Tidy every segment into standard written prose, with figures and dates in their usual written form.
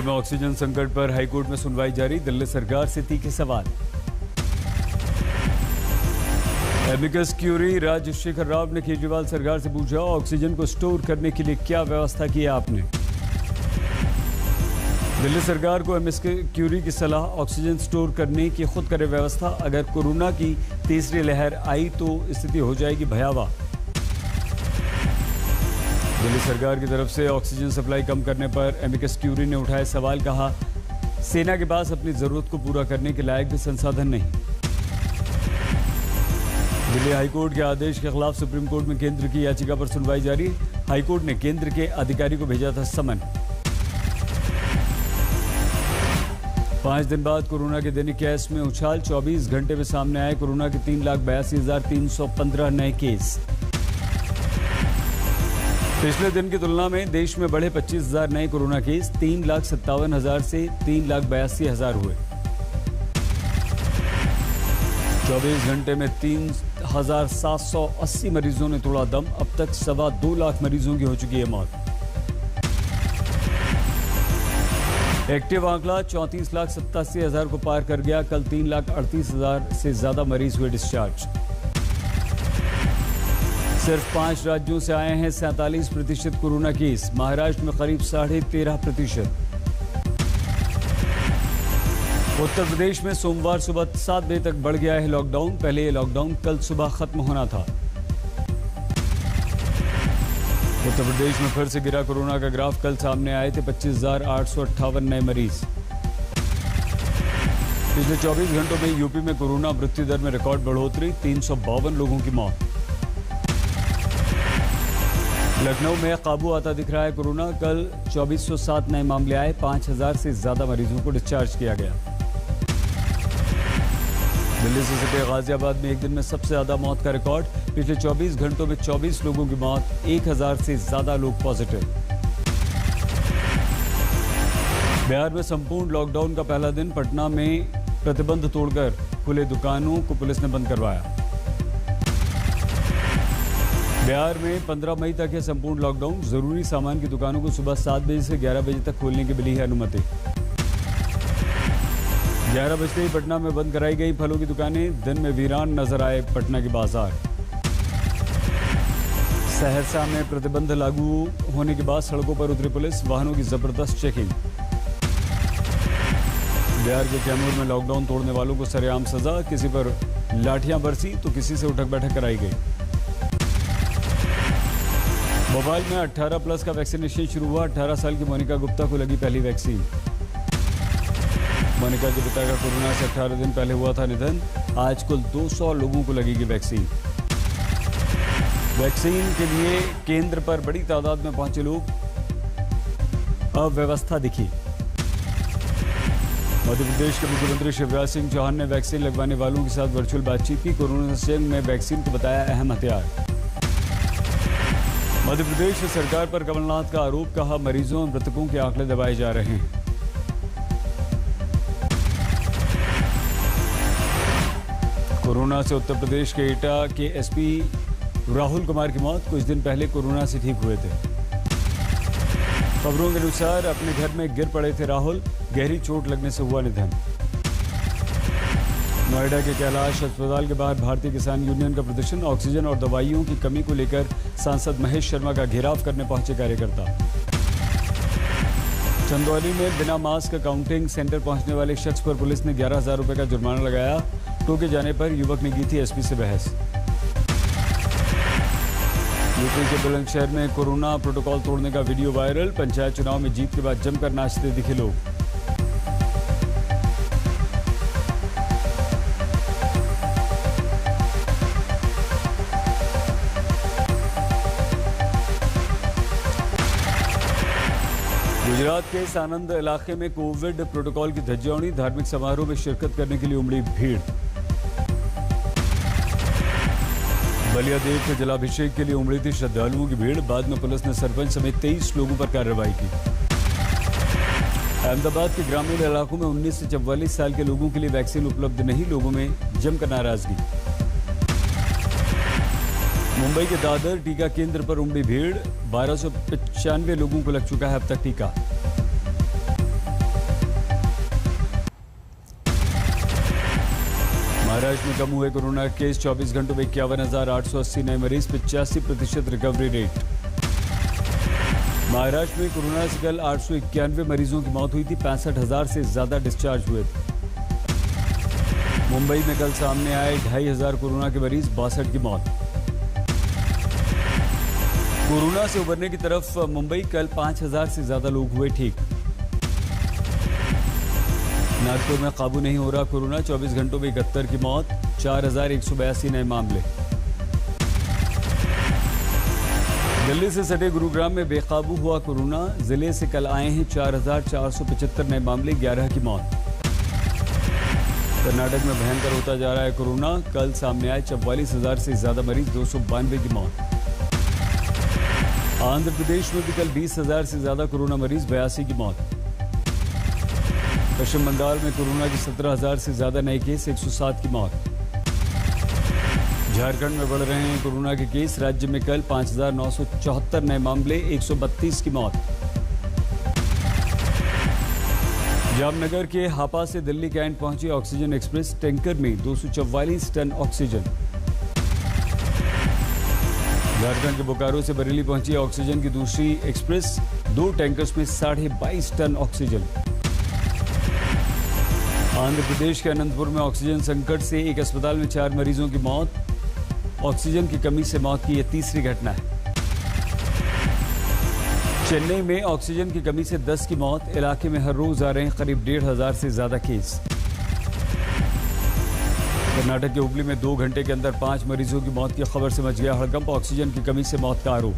दिल्ली में ऑक्सीजन संकट पर हाईकोर्ट में सुनवाई जारी। दिल्ली सरकार से तीखे सवाल। एमिकस क्यूरी राजशेखर राव ने केजरीवाल सरकार से पूछा, ऑक्सीजन को स्टोर करने के लिए क्या व्यवस्था की है आपने। दिल्ली सरकार को एमिकस क्यूरी की सलाह, ऑक्सीजन स्टोर करने की खुद करे व्यवस्था। अगर कोरोना की तीसरी लहर आई तो स्थिति हो जाएगी भयावह। दिल्ली सरकार की तरफ से ऑक्सीजन सप्लाई कम करने पर एमिकस क्यूरी ने उठाए सवाल। कहा, सेना के पास अपनी जरूरत को पूरा करने के लायक भी संसाधन नहीं। दिल्ली हाईकोर्ट के आदेश के खिलाफ सुप्रीम कोर्ट में केंद्र की याचिका पर सुनवाई जारी। हाईकोर्ट ने केंद्र के अधिकारी को भेजा था समन। 5 दिन बाद कोरोना के दैनिक केस में उछाल। 24 घंटे में सामने आए कोरोना के 3,82,315 नए केस। पिछले दिन की तुलना में देश में बढ़े 25,000 नए कोरोना केस। 3,57,000 से 3,82,000 हुए। 24 घंटे में 3,780 मरीजों ने तोड़ा दम। अब तक 2.25 लाख मरीजों की हो चुकी है मौत। एक्टिव आंकड़ा 34,87,000 को पार कर गया। कल 3,38,000 से ज्यादा मरीज हुए डिस्चार्ज। सिर्फ 5 राज्यों से आए हैं 47% कोरोना केस। महाराष्ट्र में करीब 13.5%। उत्तर प्रदेश में सोमवार सुबह 7 बजे तक बढ़ गया है लॉकडाउन। पहले ये लॉकडाउन कल सुबह खत्म होना था। उत्तर प्रदेश में फिर से गिरा कोरोना का ग्राफ। कल सामने आए थे 25,858 नए मरीज। पिछले 24 घंटों में यूपी में कोरोना मृत्यु दर में रिकॉर्ड बढ़ोतरी। 352 लोगों की मौत। लखनऊ में काबू आता दिख रहा है कोरोना। कल 2407 नए मामले आए। 5,000 से ज्यादा मरीजों को डिस्चार्ज किया गया। दिल्ली से सटे गाजियाबाद में एक दिन में सबसे ज्यादा मौत का रिकॉर्ड। पिछले 24 घंटों में 24 लोगों की मौत। 1,000 से ज्यादा लोग पॉजिटिव। बिहार में संपूर्ण लॉकडाउन का पहला दिन। पटना में प्रतिबंध तोड़कर खुले दुकानों को पुलिस ने बंद करवाया। बिहार में 15 मई तक है संपूर्ण लॉकडाउन। जरूरी सामान की दुकानों को सुबह 7 बजे से 11 बजे तक खोलने की मिली है अनुमति। 11 बजते ही पटना में बंद कराई गई फलों की दुकानें। दिन में वीरान नजर आए पटना के बाजार। सहरसा में प्रतिबंध लागू होने के बाद सड़कों पर उतरी पुलिस। वाहनों की जबरदस्त चेकिंग। बिहार के कैमूर में लॉकडाउन तोड़ने वालों को सरेआम सजा। किसी पर लाठियां बरसी तो किसी से उठक बैठक कराई गई। भोपाल में 18+ का वैक्सीनेशन शुरू हुआ। 18 साल की मोनिका गुप्ता को लगी पहली वैक्सीन। मोनिका के पिता का कोरोना से 18 दिन पहले हुआ था निधन। आज कुल 200 लोगों को लगेगी वैक्सीन। वैक्सीन के लिए केंद्र पर बड़ी तादाद में पहुंचे लोग। अव्यवस्था दिखी। मध्य प्रदेश के मुख्यमंत्री शिवराज सिंह चौहान ने वैक्सीन लगवाने वालों के साथ वर्चुअल बातचीत की। कोरोना से जंग में वैक्सीन को बताया अहम हथियार। मध्य प्रदेश सरकार पर कमलनाथ का आरोप। कहा, मरीजों और मृतकों के आंकड़े दबाए जा रहे हैं। कोरोना से उत्तर प्रदेश के एटा के एसपी राहुल कुमार की मौत। कुछ दिन पहले कोरोना से ठीक हुए थे। खबरों के अनुसार अपने घर में गिर पड़े थे राहुल। गहरी चोट लगने से हुआ निधन। नोएडा के कैलाश अस्पताल के बाहर भारतीय किसान यूनियन का प्रदर्शन। ऑक्सीजन और दवाइयों की कमी को लेकर सांसद महेश शर्मा का घेराव करने पहुंचे कार्यकर्ता। चंदौली में बिना मास्क काउंटिंग सेंटर पहुंचने वाले शख्स पर पुलिस ने 11,000 रुपए का जुर्माना लगाया। टोके जाने पर युवक ने की थी एसपी से बहस। यूपी के बुलंदशहर में कोरोना प्रोटोकॉल तोड़ने का वीडियो वायरल। पंचायत चुनाव में जीत के बाद जमकर नाचते दिखे लोग। गुजरात के सानंद इलाके में कोविड प्रोटोकॉल की धज्जियां। धार्मिक समारोह में शिरकत करने के लिए उमड़ी भीड़। बलिया देव के जलाभिषेक के लिए उमड़ी थी श्रद्धालुओं की भीड़। बाद में पुलिस ने सरपंच समेत 23 लोगों पर कार्रवाई की। अहमदाबाद के ग्रामीण इलाकों में 19 से 44 साल के लोगों के लिए वैक्सीन उपलब्ध नहीं। लोगों में जमकर नाराजगी। मुंबई के दादर टीका केंद्र पर उमड़ी भीड़। 1295 लोगों को लग चुका है अब तक टीका। महाराष्ट्र में कम हुए कोरोना केस, 24 घंटों में 51,880 नए मरीज, 85% रिकवरी रेट। महाराष्ट्र में कोरोना से कल 891 मरीजों की मौत हुई थी, 65,000 से ज्यादा डिस्चार्ज हुए थे। मुंबई में कल सामने आए 2,500 कोरोना के मरीज, 62 की मौत। कोरोना से उबरने की तरफ मुंबई, कल 5,000 से ज्यादा लोग हुए ठीक। नागपुर में काबू नहीं हो रहा कोरोना, 24 घंटों में 71 की मौत, 4,182 नए मामले। दिल्ली से सटे गुरुग्राम में बेकाबू हुआ कोरोना, जिले से कल आए हैं 4,475 नए मामले, 11 की मौत। कर्नाटक में भयंकर होता जा रहा है कोरोना, कल सामने आए 44,000 से ज्यादा मरीज, 292 की मौत। आंध्र प्रदेश में भी कल 20,000 से ज्यादा कोरोना मरीज, 82 की मौत। पश्चिम बंगाल में कोरोना के 17,000 से ज्यादा नए केस, 107 की मौत। झारखंड में बढ़ रहे हैं कोरोना के केस, राज्य में कल 5,974 नए मामले, 132 की मौत। जामनगर के हापा से दिल्ली कैंट पहुंची ऑक्सीजन एक्सप्रेस, टैंकर में 244 टन ऑक्सीजन। झारखंड के बोकारो से बरेली पहुंची ऑक्सीजन की दूसरी एक्सप्रेस, 2 टैंकर्स में 22.5 टन ऑक्सीजन। आंध्र प्रदेश के अनंतपुर में ऑक्सीजन संकट से एक अस्पताल में 4 मरीजों की मौत, ऑक्सीजन की कमी से मौत की यह तीसरी घटना है। चेन्नई में ऑक्सीजन की कमी से 10 की मौत, इलाके में हर रोज आ रहे हैं करीब 1,500 से ज्यादा केस। कर्नाटक के हुबली में 2 घंटे के अंदर 5 मरीजों की मौत की खबर से मच गया हड़कंप, ऑक्सीजन की कमी से मौत का आरोप।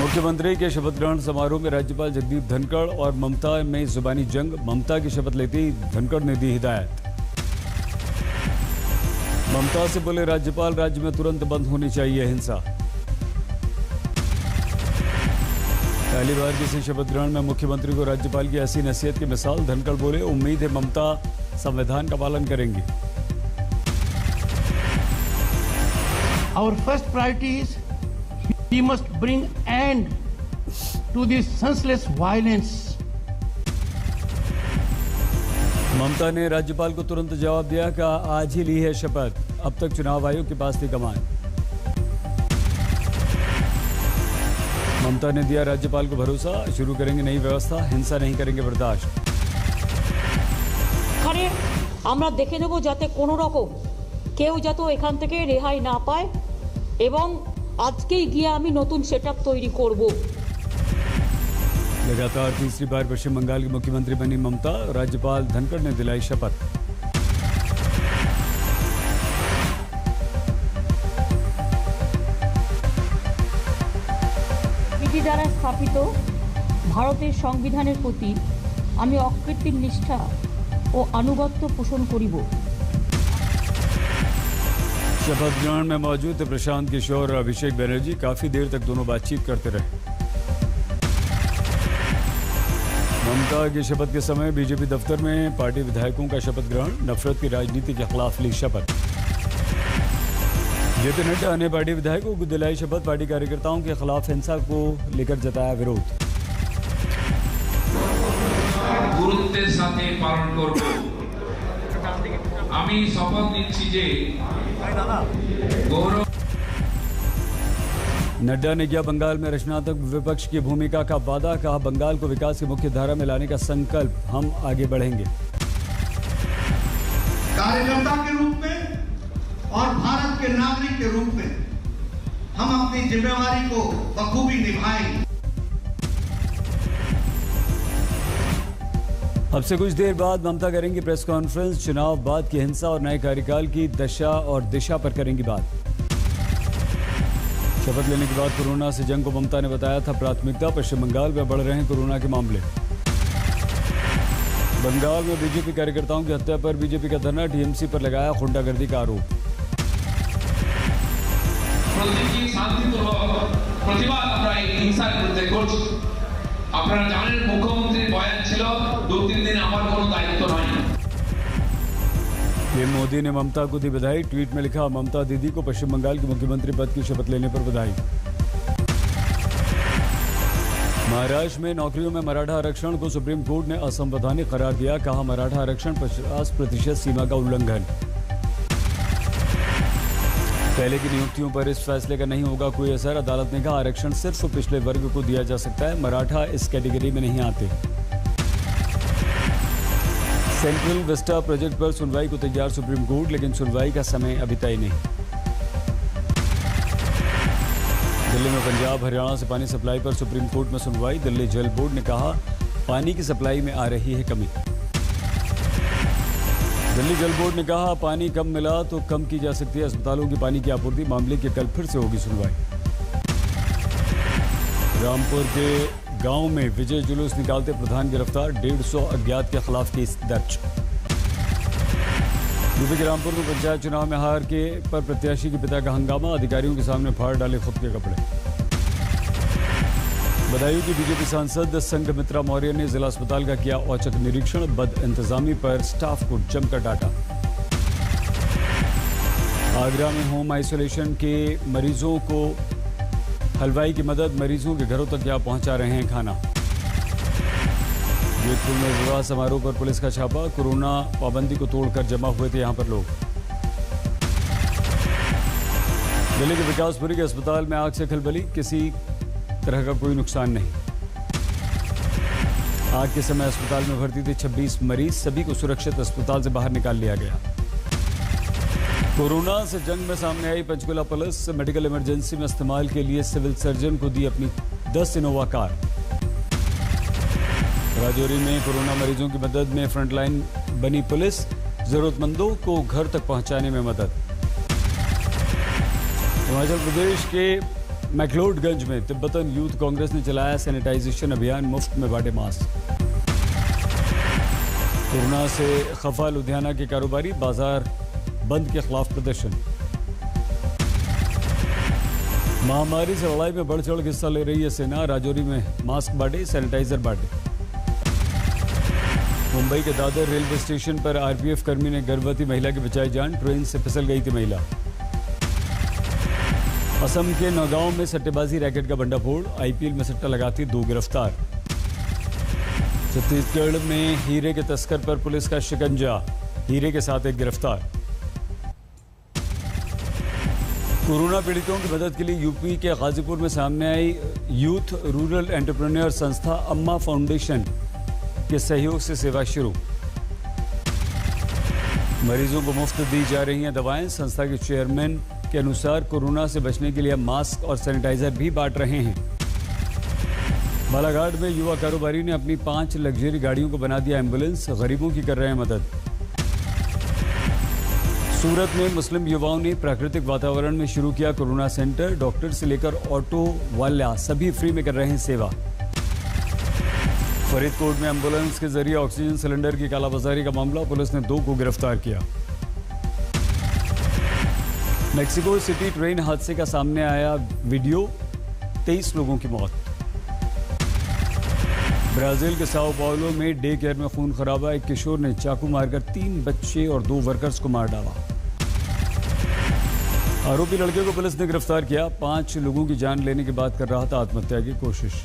मुख्यमंत्री के शपथ ग्रहण समारोह में राज्यपाल जगदीप धनखड़ और ममता में जुबानी जंग, ममता की शपथ लेते ही धनखड़ ने दी हिदायत। ममता से बोले राज्यपाल, राज्य में तुरंत बंद होनी चाहिए हिंसा। पहली बार किसी शपथ ग्रहण में मुख्यमंत्री को राज्यपाल की ऐसी नसीहत की मिसाल, धनखड़ बोले उम्मीद है ममता संविधान का पालन करेंगी। Our first priority is we must bring end to this senseless violence. ममता ने राज्यपाल को तुरंत जवाब दिया कि आज ही ली है शपथ, अब तक चुनाव आयोग के पास थी कमान। ममता ने दिया राज्यपाल को भरोसा, शुरू करेंगे नई व्यवस्था, हिंसा नहीं करेंगे बर्दाश्त। এখানে আমরা দেখে নেব যাতে কোনো রকম কেউ যাতে এখান থেকে রেহাই না পায় এবং আজকেই গিয়ে আমি নতুন সেটআপ তৈরি করব। लगातार तीसरी बार पश्चिम बंगाल की मुख्यमंत्री बनी ममता, राज्यपाल धनखड़ ने दिलाई शपथ। বিধি দ্বারা স্থাপিত ভারতের সংবিধানের প্রতি আমি অকৃত্রিম নিষ্ঠা ও আনুগত্য পোষণ করিব। शपथ ग्रहण में मौजूद थे प्रशांत किशोर और अभिषेक बनर्जी, काफी देर तक दोनों बातचीत करते रहे। ममता की शपथ के समय बीजेपी दफ्तर में पार्टी विधायकों का शपथ ग्रहण, नफरत की राजनीति के खिलाफ ली शपथ। जेपी नड्डा ने पार्टी विधायकों को दिलाई शपथ, पार्टी कार्यकर्ताओं के खिलाफ हिंसा को लेकर जताया विरोध। গুরুত্বের সাথে পালন করব। আমি শপথ নিচ্ছি যে গৌরব। नड्डा ने किया बंगाल में रचनात्मक विपक्ष की भूमिका का वादा, कहा बंगाल को विकास की मुख्य धारा में लाने का संकल्प, हम आगे बढ़ेंगे। कार्यकर्ता के रूप में और भारत के नागरिक के रूप में हम अपनी जिम्मेवारी को बखूबी निभाएंगे। अब से कुछ देर बाद ममता करेंगी प्रेस कॉन्फ्रेंस, चुनाव बाद की हिंसा और नए कार्यकाल की दशा और दिशा पर करेंगी बात। शपथ लेने के बाद कोरोना से जंग को ममता ने बताया था प्राथमिकता, पश्चिम बंगाल में बढ़ रहे हैं कोरोना के मामले। बंगाल में बीजेपी कार्यकर्ताओं की हत्या पर बीजेपी का धरना, टीएमसी पर लगाया गुंडागर्दी का आरोप। আপনারা জানেন মুখ্যমন্ত্রীর বয়ান ছিল 2-3 দিন আমার কোনো দায়িত্ব নাই। पीएम मोदी ने ममता को दी बधाई, ट्वीट में लिखा ममता दीदी को पश्चिम बंगाल के मुख्यमंत्री पद की शपथ लेने पर बधाई। महाराष्ट्र में नौकरियों में मराठा आरक्षण को सुप्रीम कोर्ट ने असंवैधानिक करार दिया। कहा, मराठा आरक्षण 50% सीमा का उल्लंघन। पहले की नियुक्तियों पर इस फैसले का नहीं होगा कोई असर। अदालत ने कहा, आरक्षण सिर्फ पिछले वर्ग को दिया जा सकता है, मराठा इस कैटेगरी में नहीं आते। सेंट्रल विस्टा प्रोजेक्ट पर सुनवाई को तैयार सुप्रीम कोर्ट, लेकिन सुनवाई का समय अभी तय नहीं। दिल्ली में पंजाब हरियाणा से पानी सप्लाई पर सुप्रीम कोर्ट में सुनवाई। दिल्ली जल बोर्ड ने कहा, पानी की सप्लाई में आ रही है कमी। दिल्ली जल बोर्ड ने कहा, पानी कम मिला तो कम की जा सकती है अस्पतालों की पानी की आपूर्ति। मामले की कल फिर से होगी सुनवाई। रामपुर के गांव में विजय जुलूस निकालते प्रधान गिरफ्तार। 150 अज्ञात के खिलाफ केस दर्ज। यूपी के रामपुर में पंचायत चुनाव में हार के पर प्रत्याशी के पिता का हंगामा। अधिकारियों के सामने फाड़ डाले खुद के कपड़े। बदायूं की बीजेपी सांसद संघमित्रा मौर्य ने जिला अस्पताल का किया औचक निरीक्षण। बद इंतजामी पर स्टाफ को जमकर डांटा। आगरा में होम आइसोलेशन के मरीजों को हलवाई की मदद। मरीजों के घरों तक क्या पहुंचा रहे हैं खाना। जोधपुर में विवाह समारोह पर पुलिस का छापा। कोरोना पाबंदी को तोड़कर जमा हुए थे यहां पर लोग। दिल्ली के विकासपुरी के अस्पताल में आग से खलबली। किसी तरह का कोई नुकसान नहीं। आग के समय अस्पताल में भर्ती थे 26 मरीज। सभी को सुरक्षित अस्पताल से बाहर निकाल लिया गया। कोरोना से जंग में सामने आई पंचकुला पुलिस। मेडिकल इमरजेंसी में इस्तेमाल के लिए सिविल सर्जन को दी अपनी 10 इनोवा कार। राजौरी में कोरोना मरीजों की मदद में फ्रंटलाइन बनी पुलिस। जरूरतमंदों को घर तक पहुंचाने में मदद। हिमाचल प्रदेश के मैक्लोडगंज में तिब्बतन यूथ कांग्रेस ने चलाया सैनिटाइजेशन अभियान। मुफ्त में बांटे मास्क। कोरोना से खफा लुधियाना के कारोबारी। बाजार बंद के खिलाफ प्रदर्शन। महामारी से लड़ाई में बढ़ चढ़ हिस्सा ले रही है सेना। राजौरी में मास्क बांटे, सैनिटाइजर बांटे। मुंबई के दादर रेलवे स्टेशन पर आरपीएफ कर्मी ने गर्भवती महिला की बचाई जान। ट्रेन से फिसल गई थी महिला। असम के नौगांव में सट्टेबाजी रैकेट का भंडाफोड़। आईपीएल में सट्टा लगाती 2 गिरफ्तार। छत्तीसगढ़ में हीरे के तस्कर पर पुलिस का शिकंजा। हीरे के साथ एक गिरफ्तार। कोरोना पीड़ितों की मदद के लिए यूपी के गाजीपुर में सामने आई यूथ रूरल एंटरप्रेन्योर संस्था अम्मा फाउंडेशन के सहयोग से सेवा शुरू। मरीजों को मुफ्त दी जा रही हैं दवाएं। संस्था के चेयरमैन के अनुसार कोरोना से बचने के लिए मास्क और सैनिटाइजर भी बांट रहे हैं। बालाघाट में युवा कारोबारी ने अपनी 5 लग्जरी गाड़ियों को बना दिया एम्बुलेंस। गरीबों की कर रहे हैं मदद। सूरत में मुस्लिम युवाओं ने प्राकृतिक वातावरण में शुरू किया कोरोना सेंटर। डॉक्टर से लेकर ऑटो वाला सभी फ्री में कर रहे हैं सेवा। फरीदकोट में एम्बुलेंस के जरिए ऑक्सीजन सिलेंडर की कालाबाजारी का मामला। पुलिस ने 2 को गिरफ्तार किया। मेक्सिको सिटी ट्रेन हादसे का सामने आया वीडियो। 23 लोगों की मौत। ब्राजील के साओ पाउलो में डे केयर में खून खराबा। एक किशोर ने चाकू मारकर 3 बच्चे और 2 वर्कर्स को मार डाला। आरोपी लड़के को पुलिस ने गिरफ्तार किया। 5 लोगों की जान लेने के बाद कर रहा था आत्महत्या की कोशिश।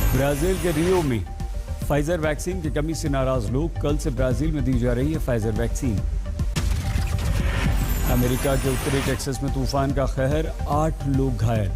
ब्राजील के रियो में फाइजर वैक्सीन की कमी से नाराज लोग। कल से ब्राजील में दी जा रही है फाइजर वैक्सीन। अमेरिका के उत्तरी टेक्सास में तूफान का कहर। 8 लोग घायल।